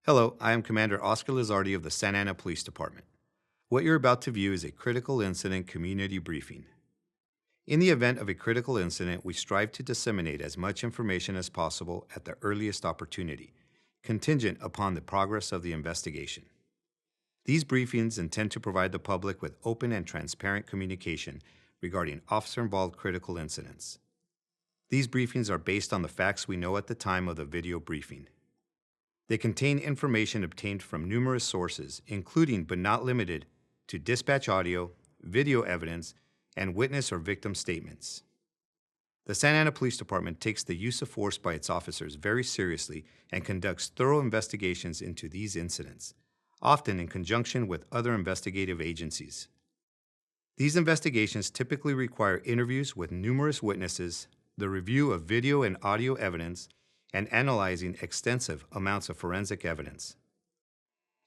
Hello, I am Commander Oscar Lizardi of the Santa Ana Police Department. What you're about to view is a critical incident community briefing. In the event of a critical incident, we strive to disseminate as much information as possible at the earliest opportunity, contingent upon the progress of the investigation. These briefings intend to provide the public with open and transparent communication regarding officer-involved critical incidents. These briefings are based on the facts we know at the time of the video briefing. They contain information obtained from numerous sources, including but not limited to dispatch audio, video evidence, and witness or victim statements. The Santa Ana Police Department takes the use of force by its officers very seriously and conducts thorough investigations into these incidents, often in conjunction with other investigative agencies. These investigations typically require interviews with numerous witnesses, the review of video and audio evidence, and analyzing extensive amounts of forensic evidence.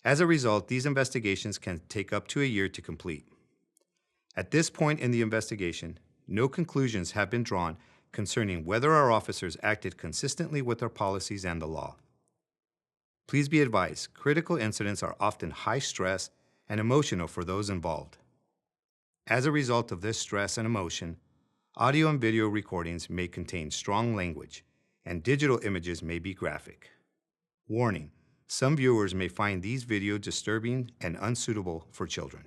As a result, these investigations can take up to a year to complete. At this point in the investigation, no conclusions have been drawn concerning whether our officers acted consistently with our policies and the law. Please be advised, critical incidents are often high stress and emotional for those involved. As a result of this stress and emotion, audio and video recordings may contain strong language, and digital images may be graphic. Warning: some viewers may find these videos disturbing and unsuitable for children.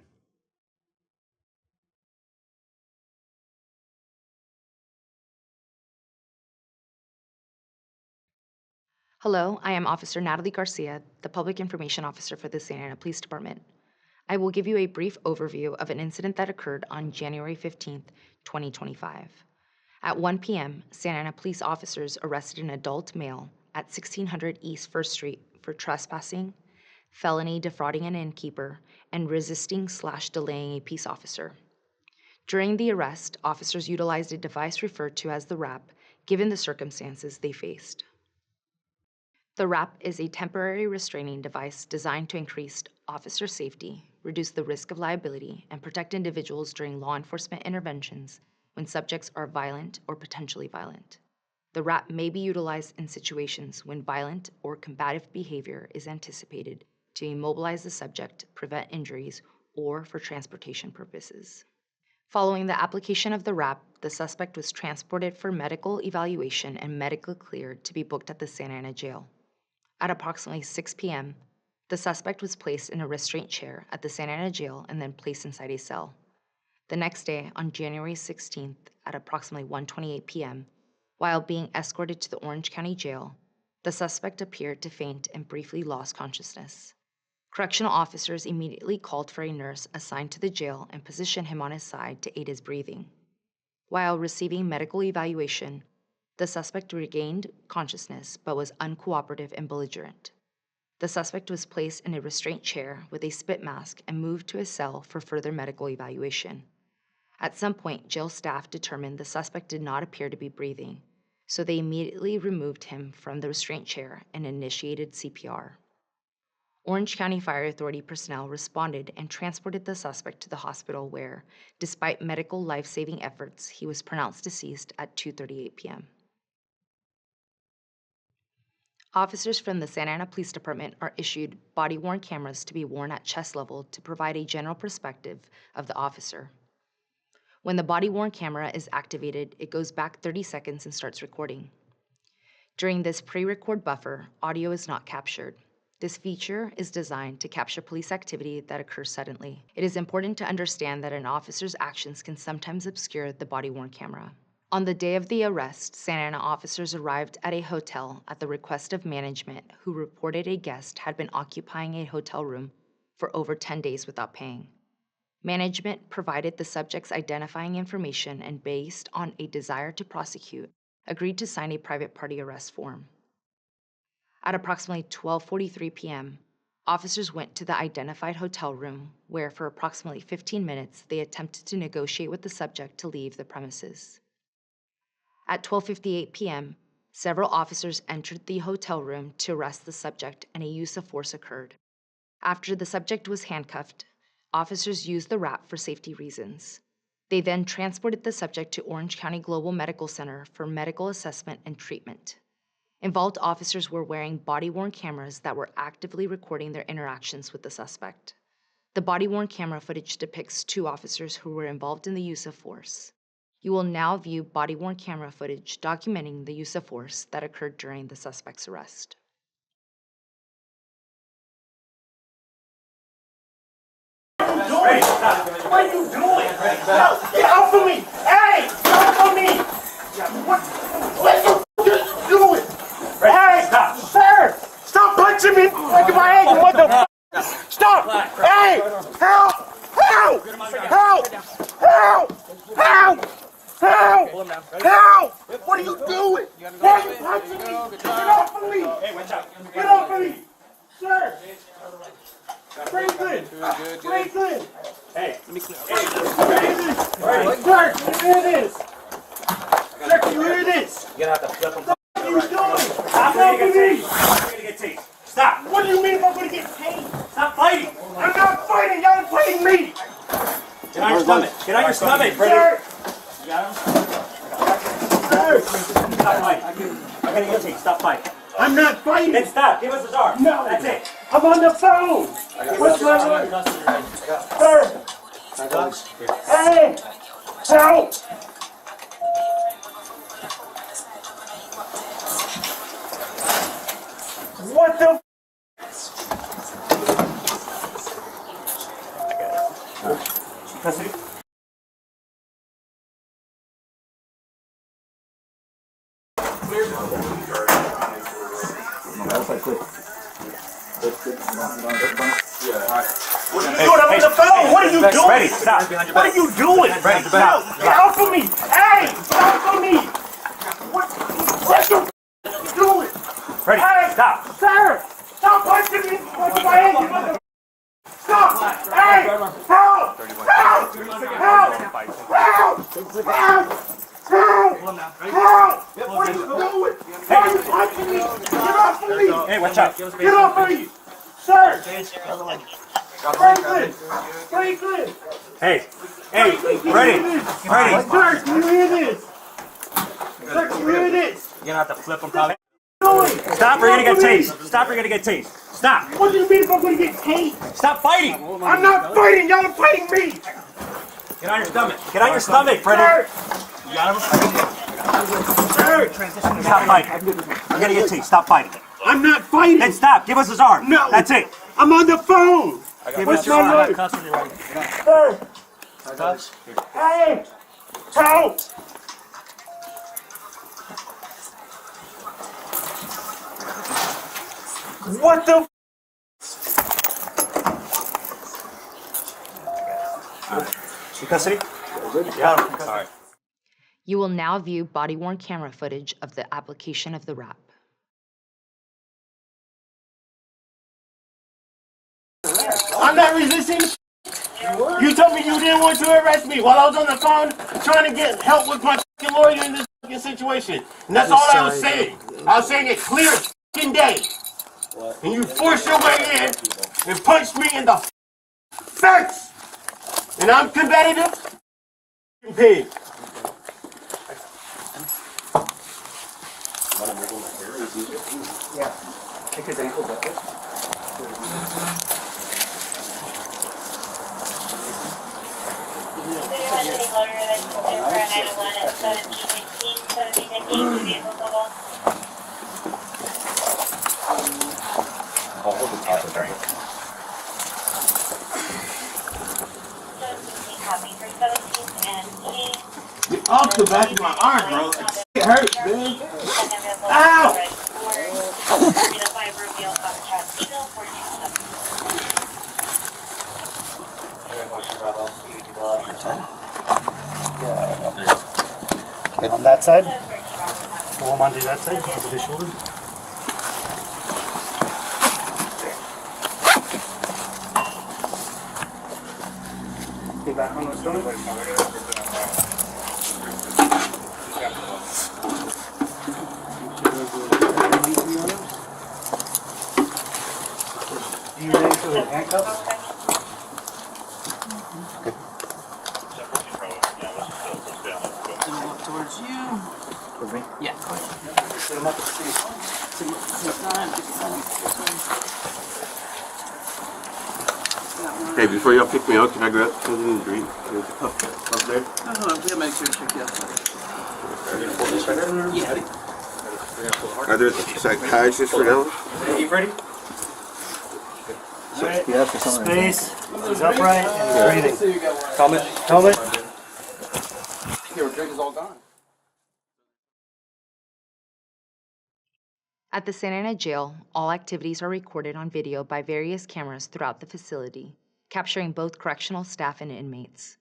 Hello, I am Officer Natalie Garcia, the Public Information Officer for the Santa Ana Police Department. I will give you a brief overview of an incident that occurred on January 15th, 2025. At 1 p.m., Santa Ana police officers arrested an adult male at 1600 East 1st Street for trespassing, felony defrauding an innkeeper, and resisting/delaying a peace officer. During the arrest, officers utilized a device referred to as the wrap, given the circumstances they faced. The wrap is a temporary restraining device designed to increase officer safety, reduce the risk of liability, and protect individuals during law enforcement interventions when subjects are violent or potentially violent. The wrap may be utilized in situations when violent or combative behavior is anticipated to immobilize the subject, prevent injuries, or for transportation purposes. Following the application of the wrap, the suspect was transported for medical evaluation and medically cleared to be booked at the Santa Ana jail. At approximately 6 p.m., the suspect was placed in a restraint chair at the Santa Ana jail and then placed inside a cell. The next day, on January 16th, at approximately 1:28 p.m., while being escorted to the Orange County Jail, the suspect appeared to faint and briefly lost consciousness. Correctional officers immediately called for a nurse assigned to the jail and positioned him on his side to aid his breathing. While receiving medical evaluation, the suspect regained consciousness but was uncooperative and belligerent. The suspect was placed in a restraint chair with a spit mask and moved to a cell for further medical evaluation. At some point, jail staff determined the suspect did not appear to be breathing, so they immediately removed him from the restraint chair and initiated CPR. Orange County Fire Authority personnel responded and transported the suspect to the hospital where, despite medical life-saving efforts, he was pronounced deceased at 2:38 p.m. Officers from the Santa Ana Police Department are issued body-worn cameras to be worn at chest level to provide a general perspective of the officer. When the body-worn camera is activated, it goes back 30 seconds and starts recording. During this pre-record buffer, audio is not captured. This feature is designed to capture police activity that occurs suddenly. It is important to understand that an officer's actions can sometimes obscure the body-worn camera. On the day of the arrest, Santa Ana officers arrived at a hotel at the request of management, who reported a guest had been occupying a hotel room for over 10 days without paying. Management provided the subject's identifying information and, based on a desire to prosecute, agreed to sign a private party arrest form. At approximately 12:43 p.m., officers went to the identified hotel room where for approximately 15 minutes they attempted to negotiate with the subject to leave the premises. At 12:58 p.m., several officers entered the hotel room to arrest the subject and a use of force occurred. After the subject was handcuffed, officers used the wrap for safety reasons. They then transported the subject to Orange County Global Medical Center for medical assessment and treatment. Involved officers were wearing body-worn cameras that were actively recording their interactions with the suspect. The body-worn camera footage depicts 2 officers who were involved in the use of force. You will now view body-worn camera footage documenting the use of force that occurred during the suspect's arrest. Freddie, stop. What are you doing? No, get off of me! Hey! Get off of me! What are you doing? Hey! Stop! Sir! Stop punching me! Like in my head, what the f? Stop! Hey! Help! Help! Help! Help! Help! Help! Help! What are you doing? Why are you punching me? Get off of me! Hey, watch out! Get off of me! Sir! Franklin! Franklin! Hey, let me clear. Hey, Sir, can you hear this? Sir, can you hear this? You're gonna have to flip them. What are you doing? Stop helping me! You're gonna get tased. Stop! What do you mean I'm gonna get tased? Stop fighting! I'm not fighting! Y'all are fighting me! Get on your stomach! Get on your stomach, Freddie! Sir! You got him? Sir! Stop fighting! I'm gonna get tased. Stop fighting. I'm not fighting! Then stop! Give us his arm! No! That's it! I'm on the phone! What's my name? Sir! Hey! Help! What the Custody? What are you doing? I'm on the phone! What are you doing? Freddie, stop! What are you doing? Freddie, No, stop! get off of me! Hey! Get off of me! What the f*** you doing? Freddie, Hey! stop! Sir! Stop punching me! Punching my head, you mother... Stop! Hey! Help! Help! Help! Help! Help! Help! What are you doing? Why are you punching me? Get off of me! Hey, watch out! Get off of me! Sir! Franklin! Franklin! Hey! Hey! Freddie! Freddie! Sir, can you hear this? Sir, can you hear this? You're gonna have to flip them probably. Stop Stop or you're gonna get tased! Stop or you're gonna get tased! Stop! What do you mean if I'm gonna get tased? Stop fighting! I'm not fighting, y'all are fighting me! Get on your stomach! Get on your stomach, Freddie! Sir! You got him? Sir! Stop fighting! You're gonna get tased. Stop fighting! I'm not fighting! Then stop! Give us his arm! No. That's it! I'm on the phone! What's my name? Sir! Hey! Help! What the In custody? Yeah. All right. You will now view body-worn camera footage of the application of the wrap. I'm not resisting. You told me you didn't want to arrest me while I was on the phone trying to get help with my lawyer in this situation. And that's all I was saying. I was saying it clear as day. And you forced your way in and punched me in the face. And I'm competitive. Pig. Get off the back of my arm, bro. It hurts, man. Ow! On that side? Pull him onto that side, onto the shoulder. Get back on the stomach. You ready for the handcuffs? Up towards you. With me? Yeah. Sit him up. Hey, before y'all pick me out, can I grab something to drink? Up there? We'll make sure to check you out. Are there psychiatrists for now? You ready? Yeah, for some reason. Space. He's upright and he's breathing. Helmet. Helmet. Your drink is all gone. At the Santa Ana Jail, all activities are recorded on video by various cameras throughout the facility, capturing both correctional staff and inmates.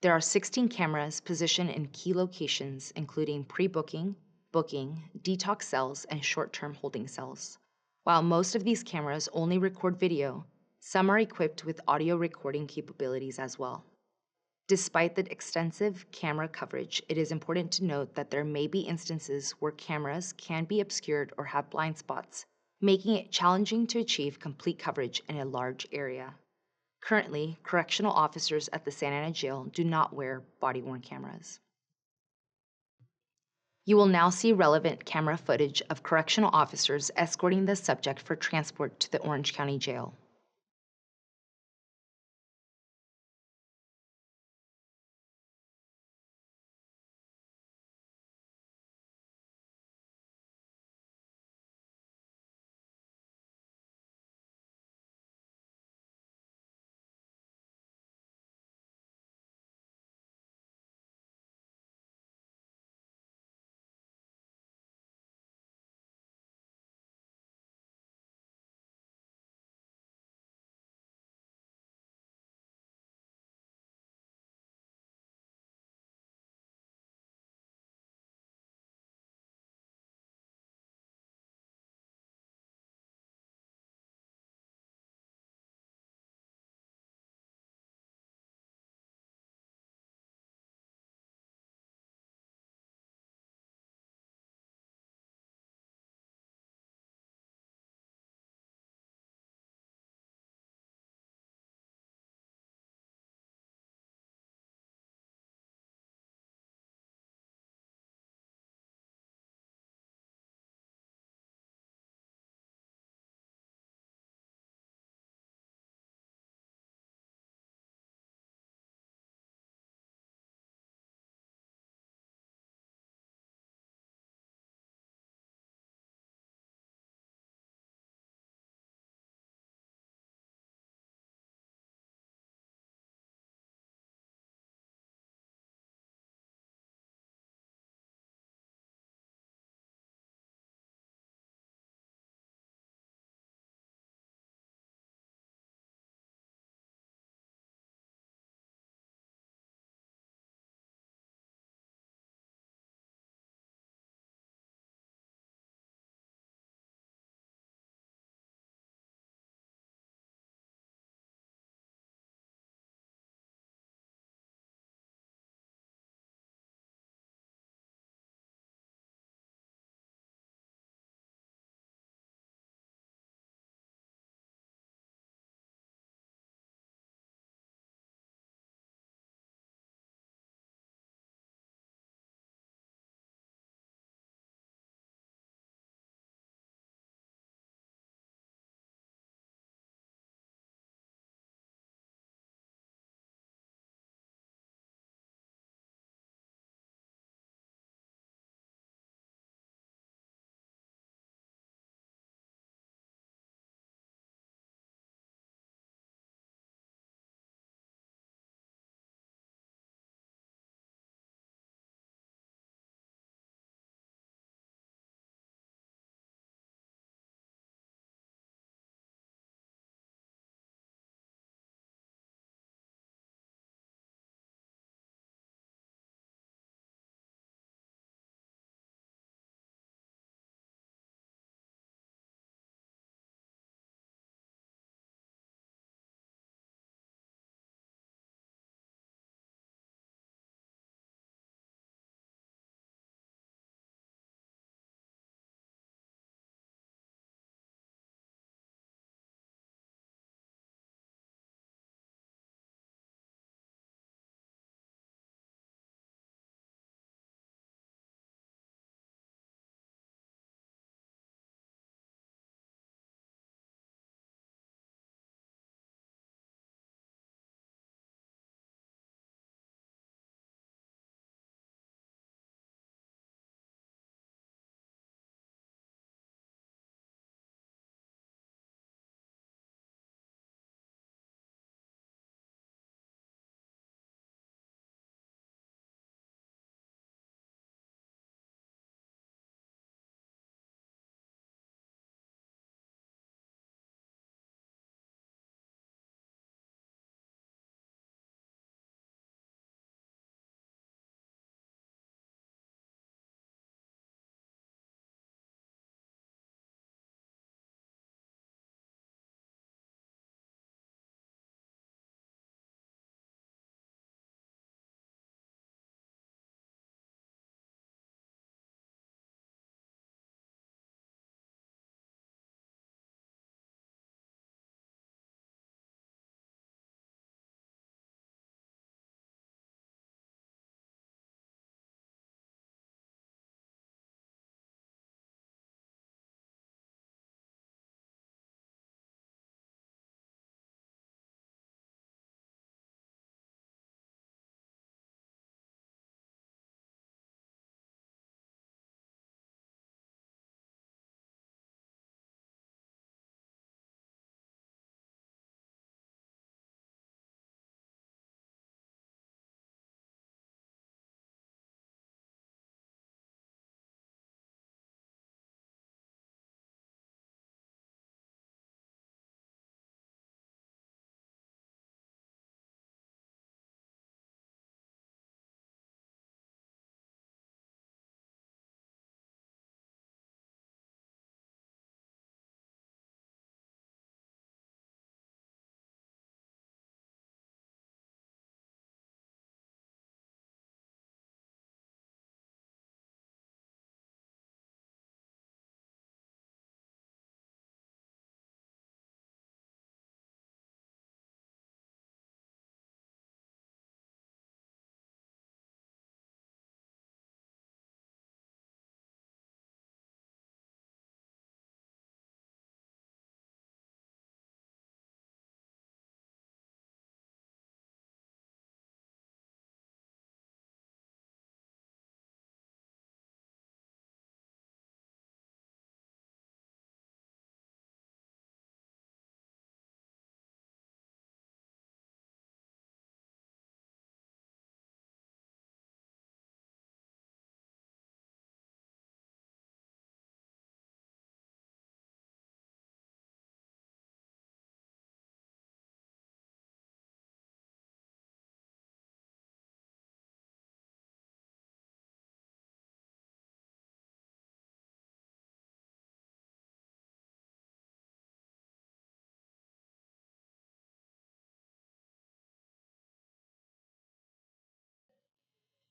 There are 16 cameras positioned in key locations, including pre-booking, booking, detox cells, and short-term holding cells. While most of these cameras only record video, some are equipped with audio recording capabilities as well. Despite the extensive camera coverage, it is important to note that there may be instances where cameras can be obscured or have blind spots, making it challenging to achieve complete coverage in a large area. Currently, correctional officers at the Santa Ana Jail do not wear body-worn cameras. You will now see relevant camera footage of correctional officers escorting the subject for transport to the Orange County Jail.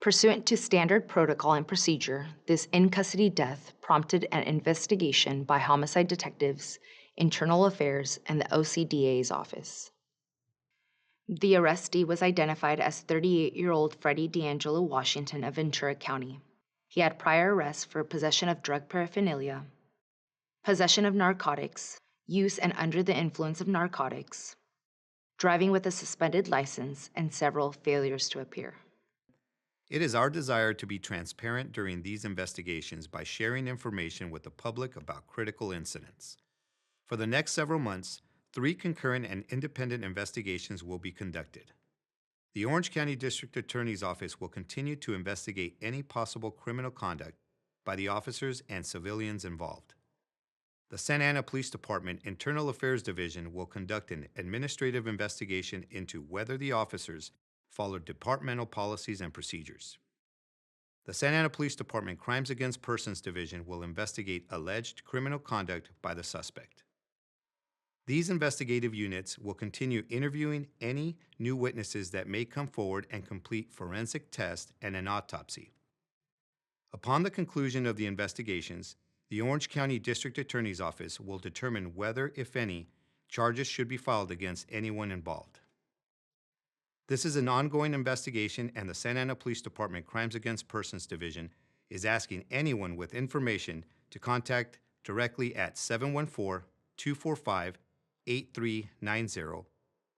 Pursuant to standard protocol and procedure, this in-custody death prompted an investigation by homicide detectives, internal affairs, and the OCDA's office. The arrestee was identified as 38-year-old Freddie D'Angelo Washington of Ventura County. He had prior arrests for possession of drug paraphernalia, possession of narcotics, use and under the influence of narcotics, driving with a suspended license, and several failures to appear. It is our desire to be transparent during these investigations by sharing information with the public about critical incidents. For the next several months, 3 concurrent and independent investigations will be conducted. The Orange County District Attorney's Office will continue to investigate any possible criminal conduct by the officers and civilians involved. The Santa Ana Police Department Internal Affairs Division will conduct an administrative investigation into whether the officers followed departmental policies and procedures. The Santa Ana Police Department Crimes Against Persons Division will investigate alleged criminal conduct by the suspect. These investigative units will continue interviewing any new witnesses that may come forward and complete forensic tests and an autopsy. Upon the conclusion of the investigations, the Orange County District Attorney's Office will determine whether, if any, charges should be filed against anyone involved. This is an ongoing investigation, and the Santa Ana Police Department Crimes Against Persons Division is asking anyone with information to contact directly at 714-245-8390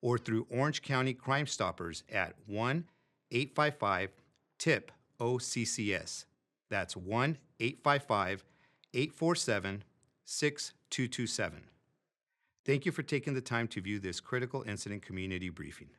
or through Orange County Crime Stoppers at 1-855-TIP-OCCS. That's 1-855-847-6227. Thank you for taking the time to view this critical incident community briefing.